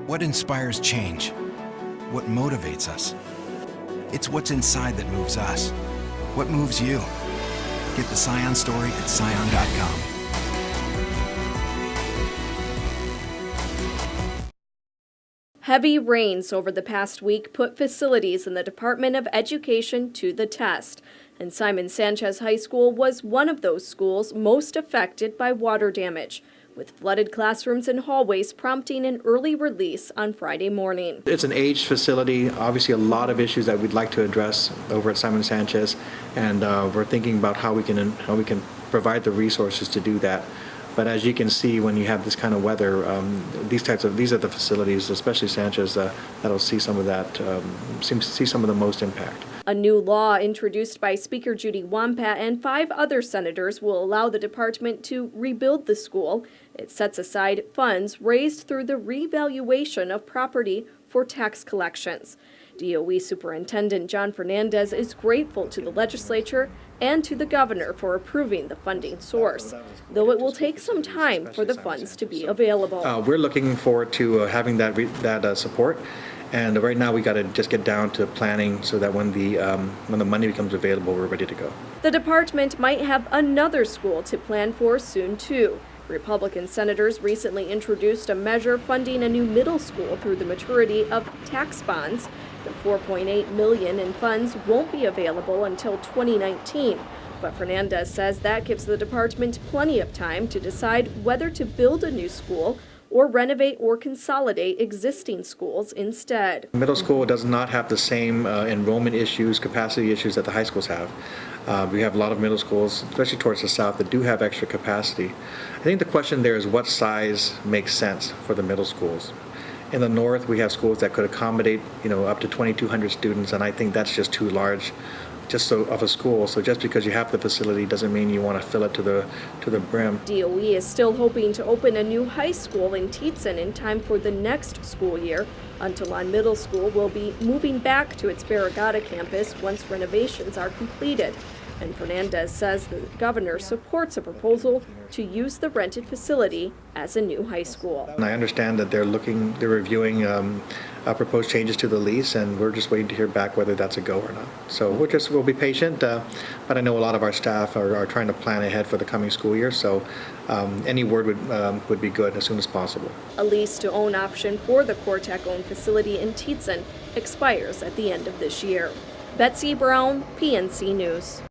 What inspires change? What motivates us? It's what's inside that moves us. What moves you? Get the Scion story at scion.com. Heavy rains over the past week put facilities in the Department of Education to the test, and Simon Sanchez High School was one of those schools most affected by water damage, with flooded classrooms and hallways prompting an early release on Friday morning. It's an aged facility, obviously a lot of issues that we'd like to address over at Simon Sanchez, and we're thinking about how we can provide the resources to do that. But as you can see, when you have this kind of weather, these are the facilities, especially Sanchez, that'll see some of that, see some of the most impact. A new law introduced by Speaker Judy Wampat and 5 other senators will allow the department to rebuild the school. It sets aside funds raised through the revaluation of property for tax collections. DOE Superintendent John Fernandez is grateful to the legislature and to the governor for approving the funding source, though it will take some time for the funds to be available. We're looking forward to having that support. And right now we got to just get down to planning so that when the money becomes available, we're ready to go. The department might have another school to plan for soon, too. Republican senators recently introduced a measure funding a new middle school through the maturity of tax bonds. The $4.8 million in funds won't be available until 2019. But Fernandez says that gives the department plenty of time to decide whether to build a new school or renovate or consolidate existing schools instead. Middle school does not have the same enrollment issues, capacity issues that the high schools have. We have a lot of middle schools, especially towards the south, that do have extra capacity. I think the question there is what size makes sense for the middle schools. In the north, we have schools that could accommodate, up to 2,200 students, and I think that's just too large of a school. So just because you have the facility doesn't mean you want to fill it to the brim. DOE is still hoping to open a new high school in Tietzen in time for the next school year. Untilon Middle School will be moving back to its Barrigada campus once renovations are completed. And Fernandez says the governor supports a proposal to use the rented facility as a new high school. And I understand that they're reviewing proposed changes to the lease, and we're just waiting to hear back whether that's a go or not. So we'll be patient, but I know a lot of our staff are trying to plan ahead for the coming school year, so any word would be good as soon as possible. A lease-to-own option for the Cortec-owned facility in Tietzen expires at the end of this year. Betsy Brown, PNC News.